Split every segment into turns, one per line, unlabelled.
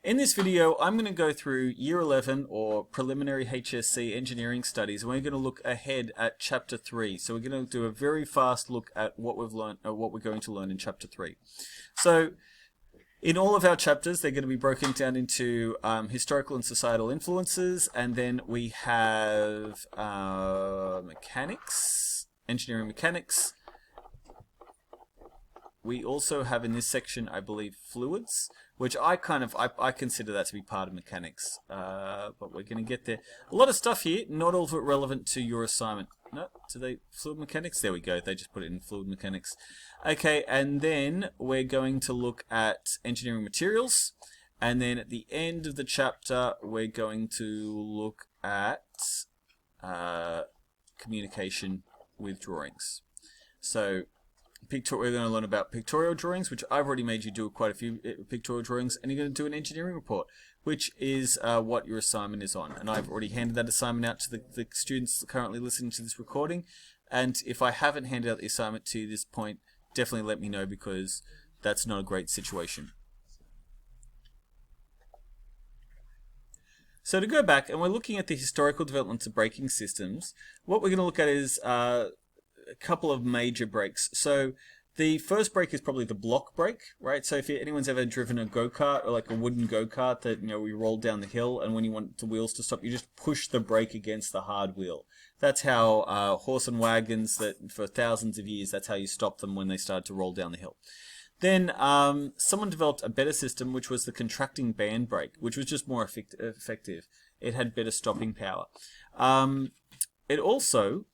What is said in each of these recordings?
In this video, I'm going to go through Year 11 or Preliminary HSC Engineering Studies, and we're going to look ahead at Chapter 3. So we're going to do a very fast look at what we've learned, or what we're going to learn in Chapter 3. So in all of our chapters, they're going to be broken down into historical and societal influences, and then we have mechanics, engineering mechanics. We also have in this section, I believe, fluids, which I consider that to be part of mechanics, but we're going to get there. A lot of stuff here, not all of it relevant to your assignment. No, fluid mechanics? There we go, they just put it in fluid mechanics. Okay, and then we're going to look at engineering materials, and then at the end of the chapter, we're going to look at communication with drawings. So, we're going to learn about pictorial drawings, which I've already made you do quite a few pictorial drawings, and you're going to do an engineering report, which is what your assignment is on. And I've already handed that assignment out to the students currently listening to this recording. And if I haven't handed out the assignment to this point, definitely let me know, because that's not a great situation. So to go back, and we're looking at the historical developments of braking systems, what we're going to look at is a couple of major brakes. So the first brake is probably the block brake, right? So if anyone's ever driven a go-kart, or like a wooden go-kart that, you know, we roll down the hill, and when you want the wheels to stop, you just push the brake against the hard wheel. That's how horse and wagons, that for thousands of years, that's how you stop them when they started to roll down the hill. Then someone developed a better system, which was the contracting band brake, which was just more effective. It had better stopping power. It also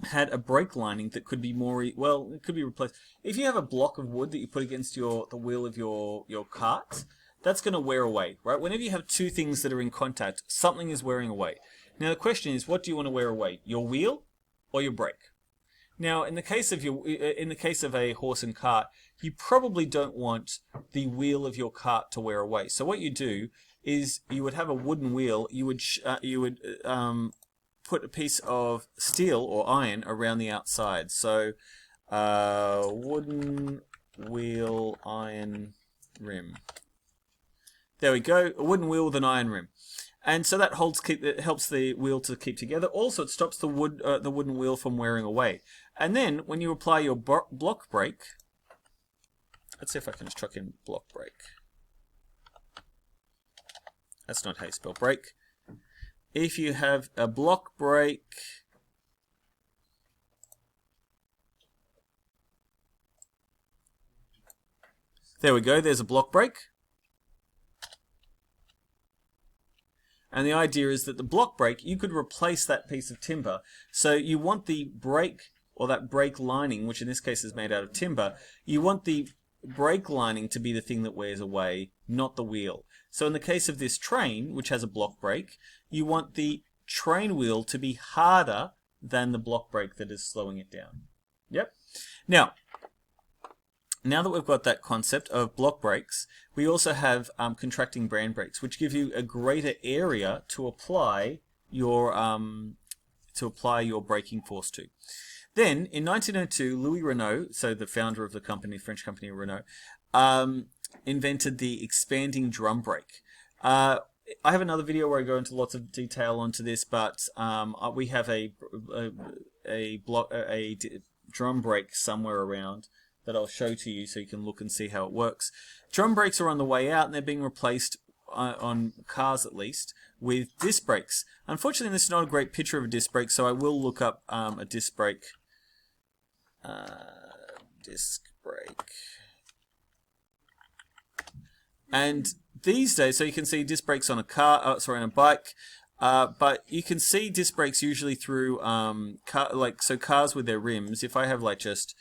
had a brake lining that could be it could be replaced. If you have a block of wood that you put against the wheel of your cart, that's going to wear away, right? Whenever you have two things that are in contact, something is wearing away. Now the question is, what do you want to wear away? Your wheel or your brake? Now, in the case of a horse and cart, you probably don't want the wheel of your cart to wear away. So what you do is you would have a wooden wheel. You would put a piece of steel or iron around the outside. So wooden wheel, iron rim. There we go. A wooden wheel with an iron rim. And so that helps the wheel to keep together. Also, it stops the wooden wheel from wearing away. And then, when you apply your block brake, let's see if I can just chuck in block brake. That's not how you spell brake. If you have a block brake, there we go. There's a block brake. And the idea is that the block brake, you could replace that piece of timber. So you want the brake, or that brake lining, which in this case is made out of timber, you want the brake lining to be the thing that wears away, not the wheel. So in the case of this train, which has a block brake, you want the train wheel to be harder than the block brake that is slowing it down. Yep. Now that we've got that concept of block brakes, we also have contracting band brakes, which give you a greater area to apply your braking force to. Then, in 1902, Louis Renault, so the founder of the company, French company Renault, invented the expanding drum brake. I have another video where I go into lots of detail onto this, but we have a drum brake somewhere around that I'll show to you so you can look and see how it works. Drum brakes are on the way out, and they're being replaced, on cars at least, with disc brakes. Unfortunately, this is not a great picture of a disc brake, so I will look up a disc brake. Disc brake. And these days, so you can see disc brakes on a on a bike, but you can see disc brakes usually through cars with their rims. If I have like just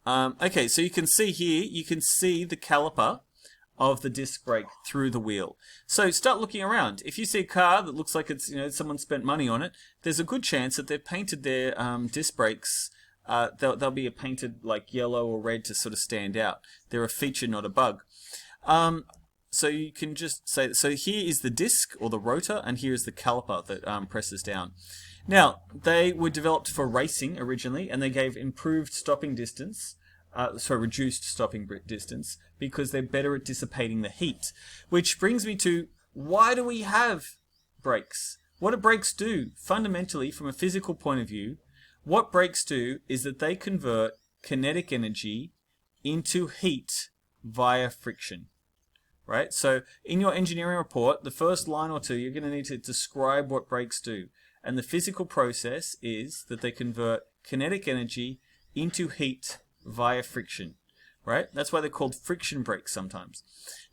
okay, so you can see here, you can see the caliper of the disc brake through the wheel. So start looking around. If you see a car that looks like it's, someone spent money on it, there's a good chance that they've painted their disc brakes. They'll be painted like yellow or red to sort of stand out. They're a feature, not a bug. So you can just say, so here is the disc or the rotor, and here is the caliper that presses down. Now, they were developed for racing originally, and they gave improved stopping distance, reduced stopping distance, because they're better at dissipating the heat. Which brings me to, why do we have brakes? What do brakes do? Fundamentally, from a physical point of view, what brakes do is that they convert kinetic energy into heat via friction. Right? So in your engineering report, the first line or two, you're going to need to describe what brakes do. And the physical process is that they convert kinetic energy into heat via friction. Right? That's why they're called friction brakes sometimes.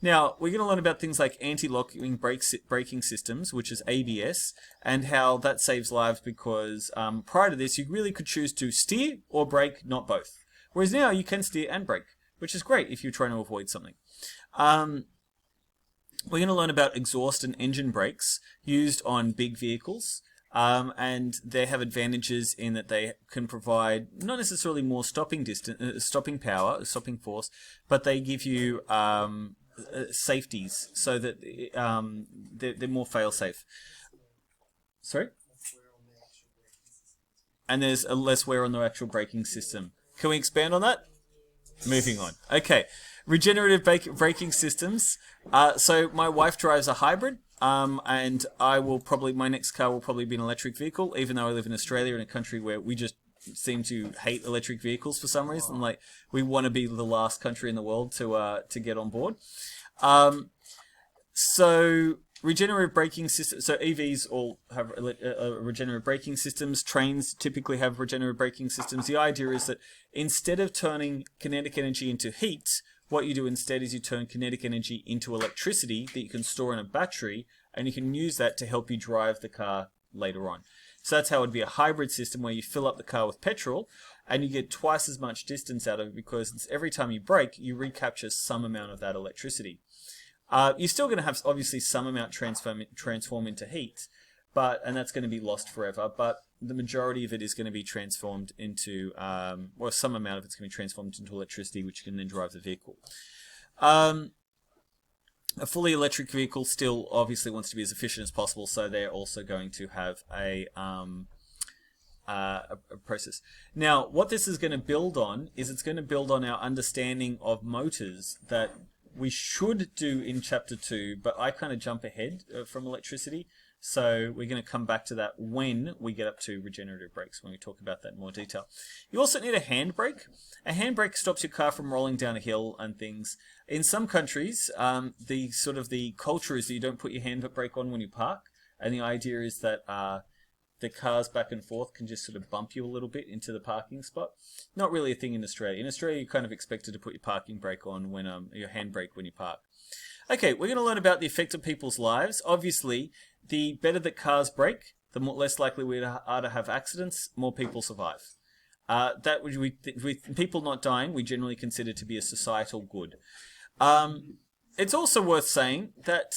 Now, we're going to learn about things like anti-locking braking systems, which is ABS, and how that saves lives because prior to this, you really could choose to steer or brake, not both. Whereas now you can steer and brake, which is great if you're trying to avoid something. We're going to learn about exhaust and engine brakes used on big vehicles. And they have advantages in that they can provide not necessarily more stopping distance, stopping power, stopping force, but they give you safeties so that they're more fail-safe. Sorry? And there's a less wear on the actual braking system. Can we expand on that? Moving on. Okay. Regenerative braking systems. So my wife drives a hybrid. And my next car will probably be an electric vehicle, even though I live in Australia, in a country where we just seem to hate electric vehicles for some reason. Like, we want to be the last country in the world to get on board. So regenerative braking systems. So EVs all have regenerative braking systems. Trains typically have regenerative braking systems. The idea is that instead of turning kinetic energy into heat, what you do instead is you turn kinetic energy into electricity that you can store in a battery, and you can use that to help you drive the car later on. So that's how it would be a hybrid system where you fill up the car with petrol and you get twice as much distance out of it because every time you brake, you recapture some amount of that electricity. You're still going to have obviously some amount transform into heat, and that's going to be lost forever, but the majority of it is going to be transformed into, or some amount of it's going to be transformed into electricity, which can then drive the vehicle. A fully electric vehicle still obviously wants to be as efficient as possible, so they're also going to have a process. Now, what this is going to build on is it's going to build on our understanding of motors that we should do in Chapter 2, but I kind of jump ahead from electricity. So we're going to come back to that when we get up to regenerative brakes, when we talk about that in more detail. You also need a handbrake. A handbrake stops your car from rolling down a hill and things. In some countries, the culture is that you don't put your handbrake on when you park, and the idea is that the cars back and forth can just sort of bump you a little bit into the parking spot. Not really a thing in Australia. In Australia, you're kind of expected to put your parking brake on when your handbrake when you park. Okay, we're going to learn about the effect of people's lives. Obviously, the better that cars brake, the less likely we are to have accidents, more people survive. With people not dying, we generally consider to be a societal good. It's also worth saying that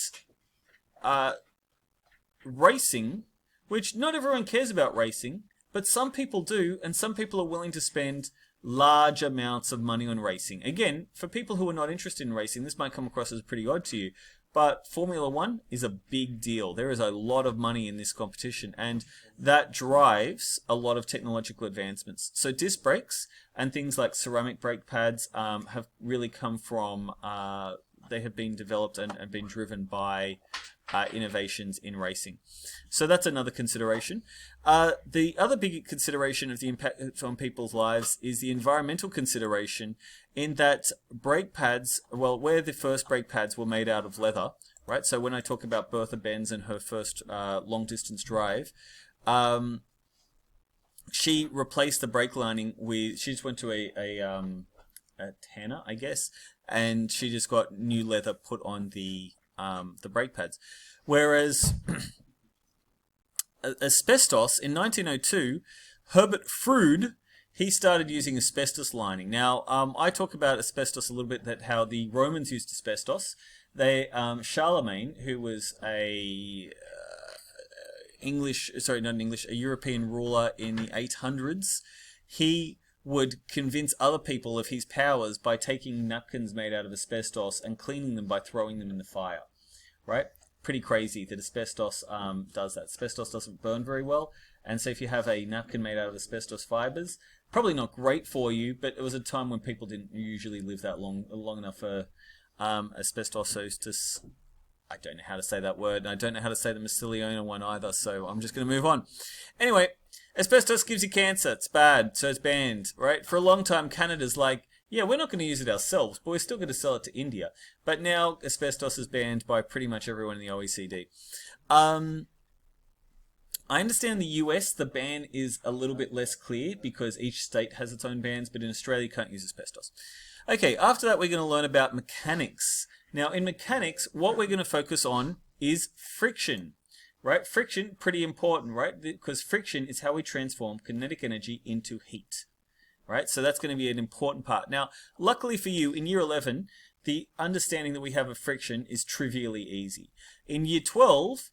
racing, which not everyone cares about racing, but some people do, and some people are willing to spend large amounts of money on racing. Again, for people who are not interested in racing, this might come across as pretty odd to you, but Formula One is a big deal. There is a lot of money in this competition, and that drives a lot of technological advancements. So disc brakes and things like ceramic brake pads have really come from, they have been developed and been driven by innovations in racing. So that's another consideration. The other big consideration of the impact on people's lives is the environmental consideration, in that brake pads, where the first brake pads were made out of leather, right? So when I talk about Bertha Benz and her first long distance drive, she replaced the brake lining with, she just went to a tanner, I guess, and she just got new leather put on the brake pads. Whereas asbestos, in 1902, Herbert Froude, he started using asbestos lining. Now, I talk about asbestos a little bit, that how the Romans used asbestos. Charlemagne, who was a European ruler in the 800s, he would convince other people of his powers by taking napkins made out of asbestos and cleaning them by throwing them in the fire, right? Pretty crazy that asbestos does that. Asbestos doesn't burn very well, And so if you have a napkin made out of asbestos fibers, probably not great for you, but it was a time when people didn't usually live that long enough for asbestosis. I don't know how to say that word, and I don't know how to say the mesothelioma one either, so I'm just going to move on. Anyway, asbestos gives you cancer. It's bad, so it's banned, right? For a long time, Canada's like, yeah, we're not going to use it ourselves, but we're still going to sell it to India. But now asbestos is banned by pretty much everyone in the OECD. I understand the US, the ban is a little bit less clear because each state has its own bans, but in Australia you can't use asbestos. Okay, after that we're going to learn about mechanics. Now in mechanics, what we're going to focus on is friction. Right? Friction, pretty important, right? Because friction is how we transform kinetic energy into heat. Right? So that's going to be an important part. Now, luckily for you, in year 11, the understanding that we have of friction is trivially easy. In year 12,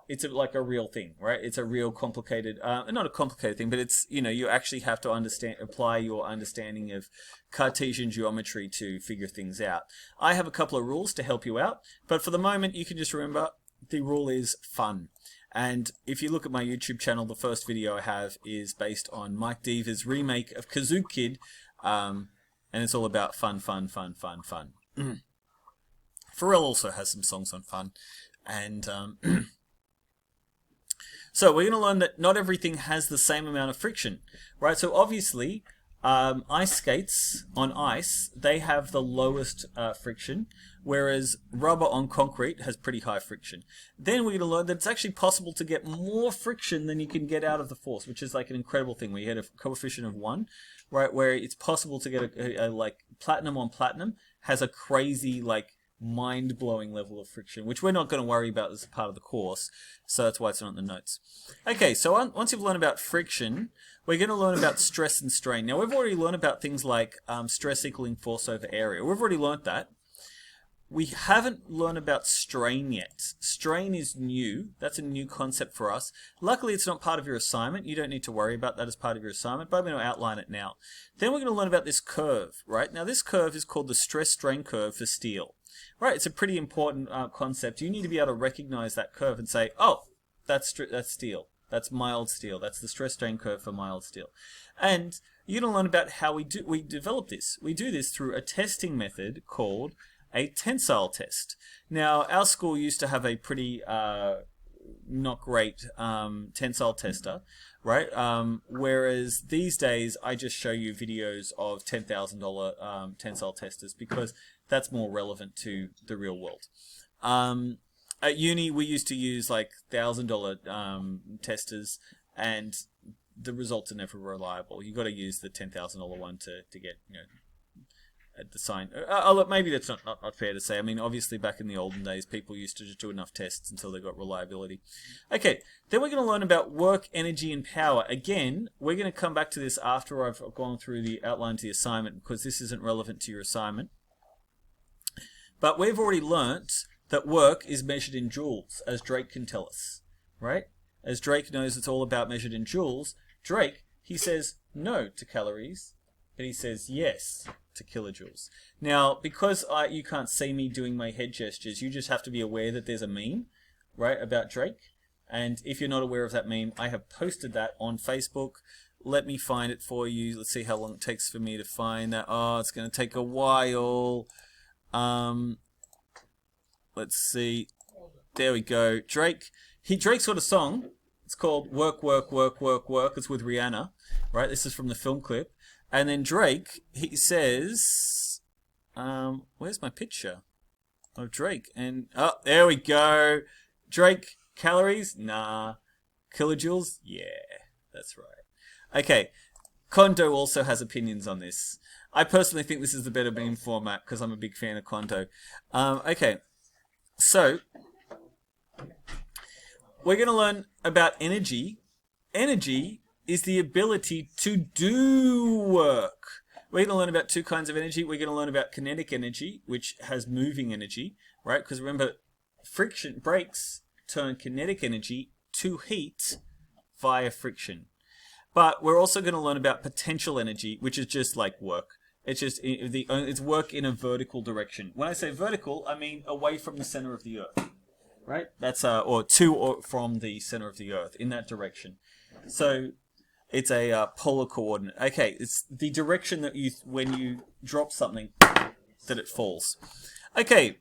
it's like a real thing, right? It's a real complicated, not a complicated thing, but it's, you actually have to apply your understanding of Cartesian geometry to figure things out. I have a couple of rules to help you out, but for the moment, you can just remember the rule is fun. And if you look at my YouTube channel, the first video I have is based on Mike Deaver's remake of Kazoo Kid, and it's all about fun, fun, fun, fun, fun. Pharrell also has some songs on fun, and so we're going to learn that not everything has the same amount of friction, right? So obviously, ice skates on ice, they have the lowest friction, whereas rubber on concrete has pretty high friction. Then we're going to learn that it's actually possible to get more friction than you can get out of the force, which is like an incredible thing. We had a coefficient of 1, right, where it's possible to get a like platinum on platinum has a crazy, like, mind-blowing level of friction, which we're not going to worry about as a part of the course, so that's why it's not in the notes. Okay, so once you've learned about friction, we're going to learn about stress and strain. Now, we've already learned about things like stress equaling force over area. We've already learned that. We haven't learned about strain yet. Strain is new. That's a new concept for us. Luckily, it's not part of your assignment. You don't need to worry about that as part of your assignment, but I'm going to outline it now. Then we're going to learn about this curve, right? Now, this curve is called the stress-strain curve for steel. Right, it's a pretty important concept. You need to be able to recognize that curve and say, oh, that's steel. That's mild steel. That's the stress-strain curve for mild steel. And you're going to learn about how we develop this. We do this through a testing method called a tensile test. Now, our school used to have a pretty not great tensile tester, right? Whereas these days, I just show you videos of $10,000 tensile testers because that's more relevant to the real world. At uni, we used to use like $1,000 testers, and the results are never reliable. You got to use the $10,000 one to get the sign. Look, maybe that's not fair to say. I mean, obviously, back in the olden days, people used to just do enough tests until they got reliability. Okay, then we're going to learn about work, energy, and power. Again, we're going to come back to this after I've gone through the outline to the assignment because this isn't relevant to your assignment. But we've already learnt that work is measured in joules, as Drake can tell us, right? As Drake knows it's all about measured in joules, Drake, he says no to calories, but he says yes to kilojoules. Now, because you can't see me doing my head gestures, you just have to be aware that there's a meme, right, about Drake. And if you're not aware of that meme, I have posted that on Facebook. Let me find it for you. Let's see how long it takes for me to find that. Oh, it's going to take a while. Let's see. There we go. Drake's got a song. It's called Work, Work, Work, Work, Work. It's with Rihanna, right? This is from the film clip. And then Drake, he says, where's my picture of Drake? And, oh, there we go. Drake, calories? Nah. Kilojoules? Yeah, that's right. Okay. Kondo also has opinions on this. I personally think this is the better meme format because I'm a big fan of Kondo. Okay, so we're going to learn about energy. Energy is the ability to do work. We're going to learn about two kinds of energy. We're going to learn about kinetic energy, which has moving energy, right? Because remember, friction brakes turn kinetic energy to heat via friction. But we're also going to learn about potential energy, which is just like work. It's just it's work in a vertical direction. When I say vertical, I mean away from the center of the Earth, right? That's or to or from the center of the Earth in that direction. So it's a polar coordinate. Okay, it's the direction that when you drop something, that it falls. Okay,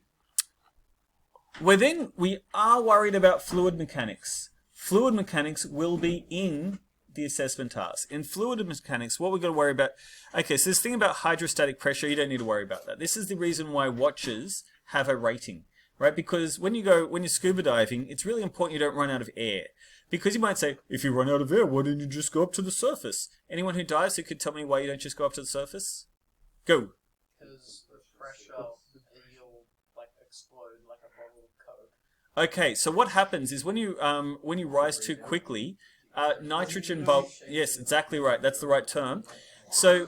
we are worried about fluid mechanics. Fluid mechanics will be in the assessment task. In fluid mechanics, what we're going to worry about... Okay, so this thing about hydrostatic pressure, you don't need to worry about that. This is the reason why watches have a rating, right? Because when you're scuba diving, it's really important you don't run out of air. Because you might say, if you run out of air, why didn't you just go up to the surface? Anyone who dives who could tell me why you don't just go up to the surface? Go.
Because the pressure, you'll like explode like a bottle of Coke.
Okay, so what happens is when you rise too quickly, nitrogen bulk. Yes, exactly right. That's the right term. So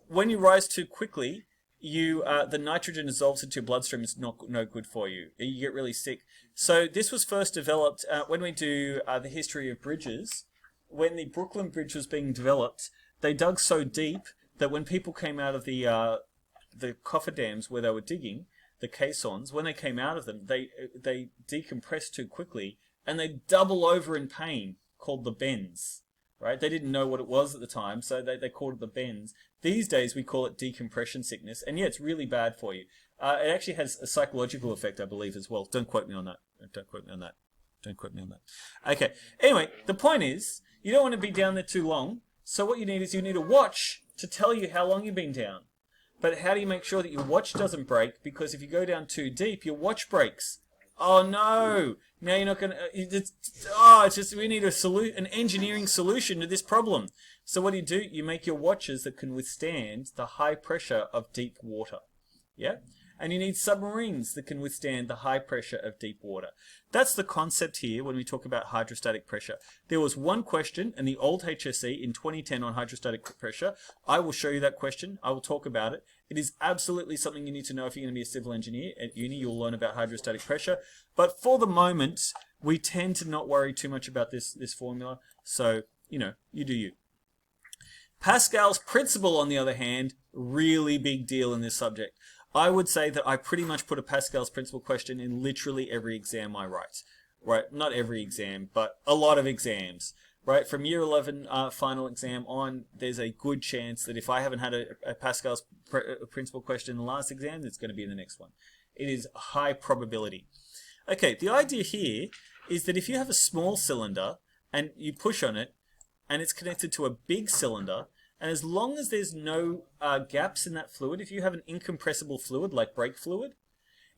when you rise too quickly, the nitrogen dissolves into your bloodstream. It's no good for you. You get really sick. So this was first developed when we do the history of bridges. When the Brooklyn Bridge was being developed, they dug so deep that when people came out of the cofferdams where they were digging, the caissons, when they came out of them, they decompressed too quickly and they double over in pain, called the bends. Right? They didn't know what it was at the time, so they called it the bends. These days we call it decompression sickness, and yeah, it's really bad for you. It actually has a psychological effect, I believe, as well. Don't quote me on that. Don't quote me on that. Don't quote me on that. Okay. Anyway, the point is, you don't want to be down there too long. So what you need is you need a watch to tell you how long you've been down. But how do you make sure that your watch doesn't break? Because if you go down too deep, your watch breaks. Oh no! Now you're not going to... it's just we need an engineering solution to this problem. So what do? You make your watches that can withstand the high pressure of deep water. Yeah? And you need submarines that can withstand the high pressure of deep water. That's the concept here when we talk about hydrostatic pressure. There was one question in the old HSC in 2010 on hydrostatic pressure. I will show you that question. I will talk about it. It is absolutely something you need to know if you're going to be a civil engineer. At uni, you'll learn about hydrostatic pressure. But for the moment, we tend to not worry too much about this formula. So, you do you. Pascal's principle, on the other hand, really big deal in this subject. I would say that I pretty much put a Pascal's principle question in literally every exam I write. Right? Not every exam, but a lot of exams. Right? From year 11 final exam on, there's a good chance that if I haven't had a Pascal's principle question in the last exam, it's going to be in the next one. It is a high probability. Okay, the idea here is that if you have a small cylinder and you push on it and it's connected to a big cylinder, and as long as there's no gaps in that fluid, if you have an incompressible fluid like brake fluid,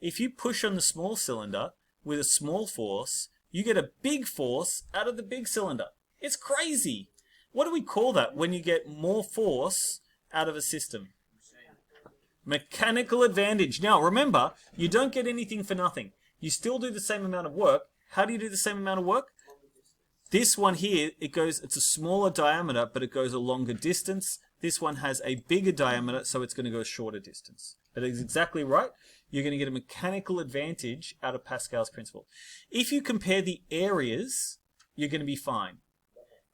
if you push on the small cylinder with a small force, you get a big force out of the big cylinder. It's crazy. What do we call that when you get more force out of a system? Mechanical advantage. Now, remember, you don't get anything for nothing. You still do the same amount of work. How do you do the same amount of work? This one here, it's a smaller diameter, but it goes a longer distance. This one has a bigger diameter, so it's going to go a shorter distance. That is exactly right. You're going to get a mechanical advantage out of Pascal's principle. If you compare the areas, you're going to be fine.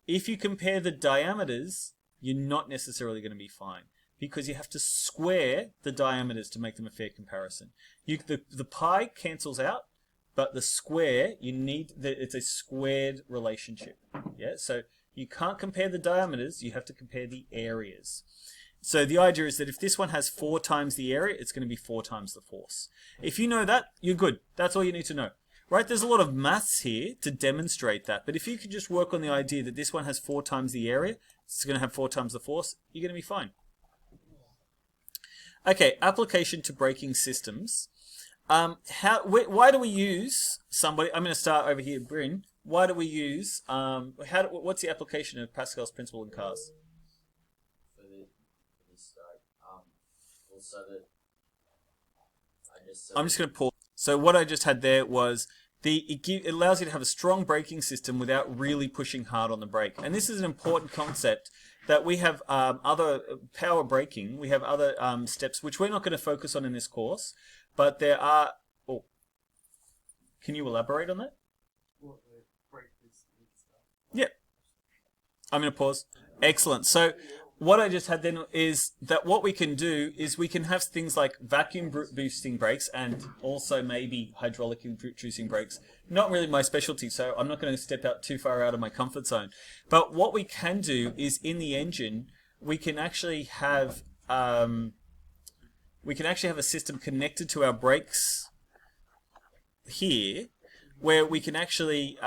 If you compare the diameters, you're not necessarily going to be fine, because you have to square the diameters to make them a fair comparison. The pi cancels out, but the square, it's a squared relationship. Yeah, so you can't compare the diameters, you have to compare the areas. So the idea is that if this one has 4 times the area, it's going to be 4 times the force. If you know that, you're good. That's all you need to know. Right? There's a lot of maths here to demonstrate that, but if you could just work on the idea that this one has 4 times the area, it's going to have 4 times the force, you're going to be fine. Okay, application to braking systems. Why do we use somebody? I'm going to start over here, Bryn. Why do we use? What's the application of Pascal's principle in cars? I'm just going to pause. So what I just had there was it allows you to have a strong braking system without really pushing hard on the brake. And this is an important concept that we have other power braking. We have other steps which we're not going to focus on in this course. But there are... Oh, can you elaborate on that? Yeah. I'm going to pause. Excellent. So what I just had then is that what we can do is we can have things like vacuum boosting brakes and also maybe hydraulic inducing brakes. Not really my specialty, so I'm not going to step out too far out of my comfort zone. But what we can do is in the engine, we can actually have a system connected to our brakes here, where we can actually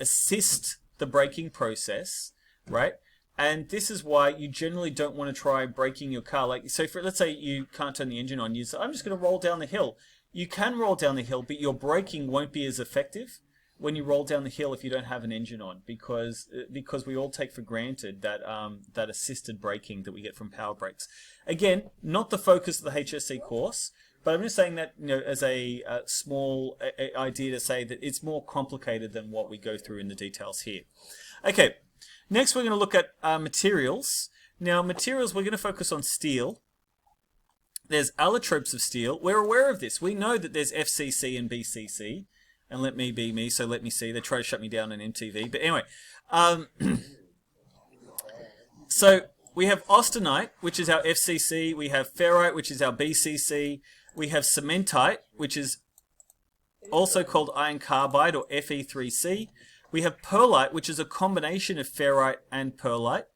assist the braking process, right? And this is why you generally don't want to try braking your car. Like, so for, let's say you can't turn the engine on. You say, I'm just going to roll down the hill. You can roll down the hill, but your braking won't be as effective when you roll down the hill if you don't have an engine on, because we all take for granted that that assisted braking that we get from power brakes. Again, not the focus of the HSC course, but I'm just saying that, you know, as a small idea to say that it's more complicated than what we go through in the details here. Okay. Next, we're going to look at materials. Now, materials, we're going to focus on steel. There's allotropes of steel. We're aware of this. We know that there's FCC and BCC. And let me be me, so let me see. They try to shut me down on MTV. But anyway, so we have austenite, which is our FCC. We have ferrite, which is our BCC. We have cementite, which is also called iron carbide, or Fe3C. We have pearlite, which is a combination of ferrite and pearlite.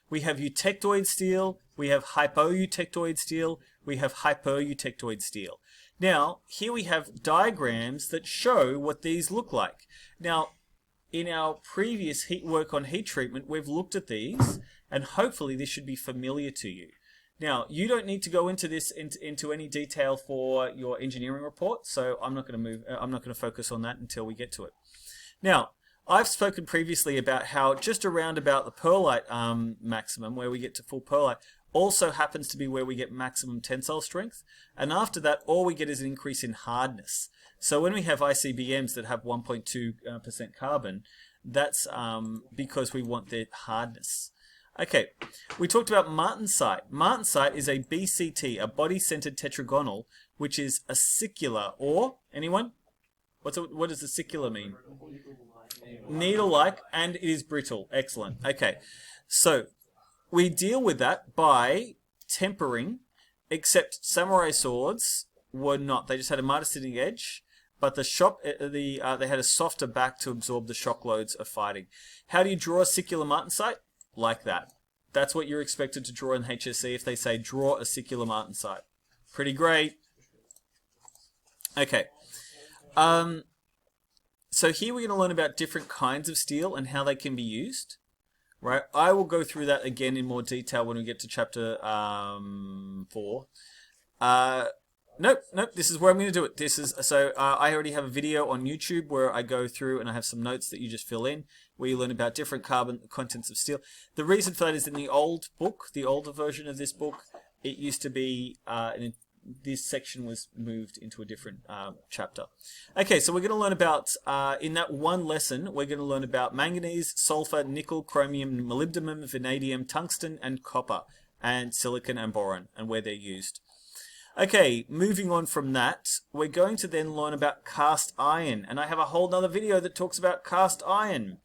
We have eutectoid steel. We have hypoeutectoid steel. We have hypereutectoid steel. Now, here we have diagrams that show what these look like. Now, in our previous work on heat treatment, we've looked at these, and hopefully this should be familiar to you. Now, you don't need to go into this into any detail for your engineering report, so I'm not going to focus on that until we get to it. Now, I've spoken previously about how just around about the pearlite maximum, where we get to full pearlite, also happens to be where we get maximum tensile strength. And after that, all we get is an increase in hardness. So when we have ICBMs that have 1.2% carbon, that's because we want their hardness. Okay, we talked about martensite. Martensite is a BCT, a body-centered tetragonal, which is acicular, or, anyone? What does acicular mean? Needle-like, and it is brittle. Excellent. Okay, so we deal with that by tempering, except samurai swords were not. They just had a martensitic edge, but they had a softer back to absorb the shock loads of fighting. How do you draw a acicular martensite? Like that. That's what you're expected to draw in HSC if they say draw a acicular martensite. Pretty great. Okay. So here we're going to learn about different kinds of steel and how they can be used. Right? I will go through that again in more detail when we get to chapter 4. Nope. This is where I'm going to do it. I already have a video on YouTube where I go through and I have some notes that you just fill in, where you learn about different carbon contents of steel. The reason for that is in the old book, the older version of this book, it used to be this section was moved into a different chapter. Okay, so we're going to learn about, in that one lesson, we're going to learn about manganese, sulfur, nickel, chromium, molybdenum, vanadium, tungsten, and copper, and silicon and boron, and where they're used. Okay, moving on from that, we're going to then learn about cast iron, and I have a whole other video that talks about cast iron,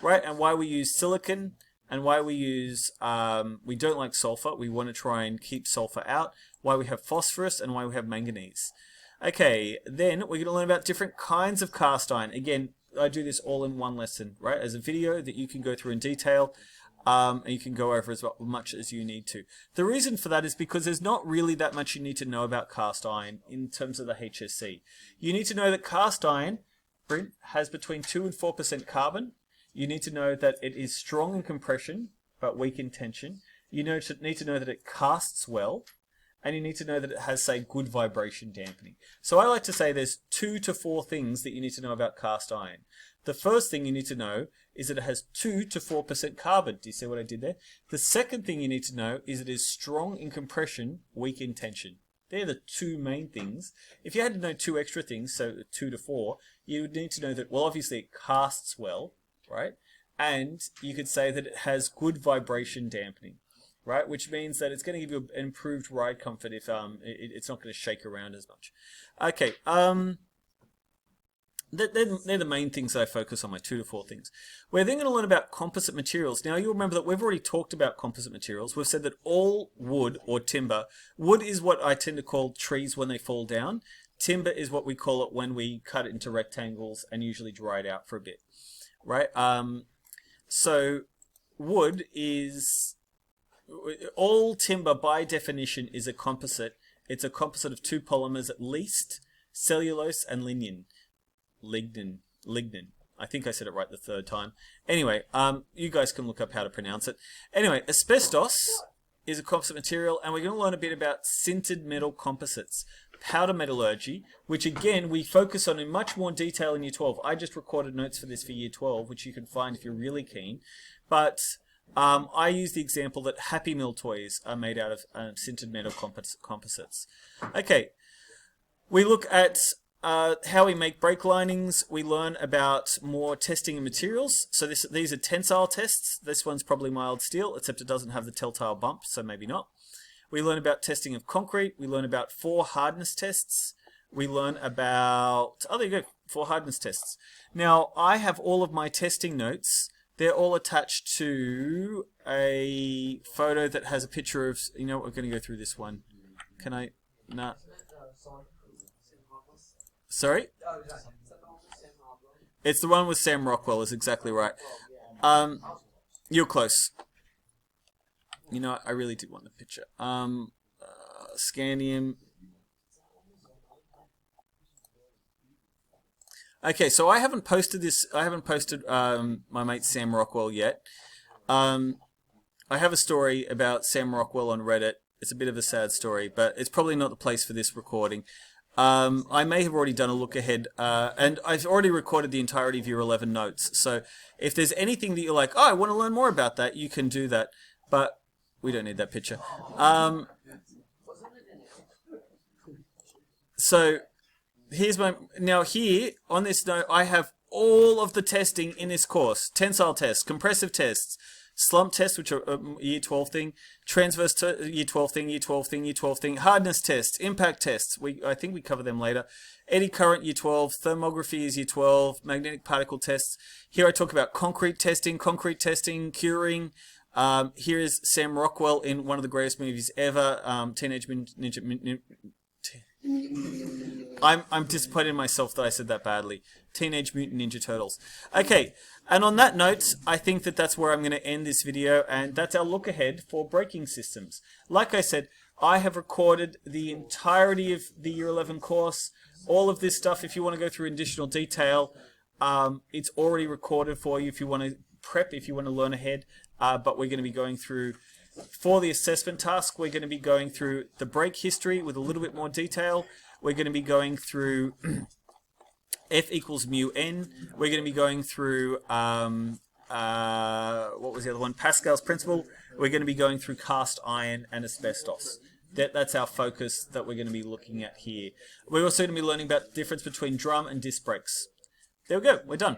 right, and why we use silicon, and why we use, we don't like sulfur, we want to try and keep sulfur out, why we have phosphorus, and why we have manganese. Okay, then we're going to learn about different kinds of cast iron. Again, I do this all in one lesson, right, as a video that you can go through in detail, and you can go over as much as you need to. The reason for that is because there's not really that much you need to know about cast iron in terms of the HSC. You need to know that cast iron has between 2 and 4% carbon. You need to know that it is strong in compression, but weak in tension. You need to know that it casts well, and you need to know that it has, say, good vibration dampening. So I like to say there's 2 to 4 things that you need to know about cast iron. The first thing you need to know is that it has 2 to 4% carbon. Do you see what I did there? The second thing you need to know is it is strong in compression, weak in tension. They're the 2 main things. If you had to know 2 extra things, so 2 to 4, you would need to know that, well, obviously it casts well, right? And you could say that it has good vibration dampening, right? Which means that it's going to give you an improved ride comfort if it's not going to shake around as much. Okay. they're the main things that I focus on, my 2 to 4 things. We're then going to learn about composite materials. Now, you'll remember that we've already talked about composite materials. We've said that all wood or timber, wood is what I tend to call trees when they fall down. Timber is what we call it when we cut it into rectangles and usually dry it out for a bit, right? So wood is, all timber by definition is a composite. It's a composite of 2 polymers at least, cellulose and lignin. Lignin. I think I said it right the 3rd time. Anyway, you guys can look up how to pronounce it. Anyway, asbestos is a composite material, and we're going to learn a bit about sintered metal composites, powder metallurgy, which again we focus on in much more detail in Year 12. I just recorded notes for this for Year 12, which you can find if you're really keen. But I use the example that Happy Meal toys are made out of sintered metal composites. Okay, we look at how we make brake linings. We learn about more testing of materials. So these are tensile tests. This one's probably mild steel, except it doesn't have the telltale bump, so maybe not. We learn about testing of concrete. We learn about 4 hardness tests. We learn about, oh, there you go, 4 hardness tests. Now, I have all of my testing notes. They're all attached to a photo that has a picture of, you know what, we're going to go through this one. Can I? Nah. Sorry? It's the one with Sam Rockwell, is exactly right. You're close. You know, I really did want the picture. Scandium. Okay, so I haven't posted this. I haven't posted my mate Sam Rockwell yet. I have a story about Sam Rockwell on Reddit. It's a bit of a sad story, but it's probably not the place for this recording. I may have already done a look ahead, and I've already recorded the entirety of Year 11 notes. So if there's anything that you're like, oh, I want to learn more about that, you can do that. But we don't need that picture. So here's my, now here on this note, I have all of the testing in this course. Tensile tests, compressive tests, slump tests, which are Year 12 thing, transverse Year 12 thing, Year 12 thing, Year 12 thing, hardness tests, impact tests. I think we cover them later. Eddy current, Year 12, thermography is Year 12, magnetic particle tests. Here I talk about concrete testing, curing. Here is Sam Rockwell in one of the greatest movies ever, Teenage Mutant Ninja. I'm disappointed in myself that I said that badly. Teenage Mutant Ninja Turtles. Okay, and on that note, I think that that's where I'm going to end this video, and that's our look ahead for braking systems. Like I said, I have recorded the entirety of the Year 11 course. All of this stuff, if you want to go through additional detail, it's already recorded for you if you want to prep, if you want to learn ahead. But we're going to be going through, for the assessment task, we're going to be going through the brake history with a little bit more detail. We're going to be going through F equals mu n. We're going to be going through, what was the other one? Pascal's Principle. We're going to be going through cast iron and asbestos. That's our focus that we're going to be looking at here. We're also going to be learning about the difference between drum and disc brakes. There we go. We're done.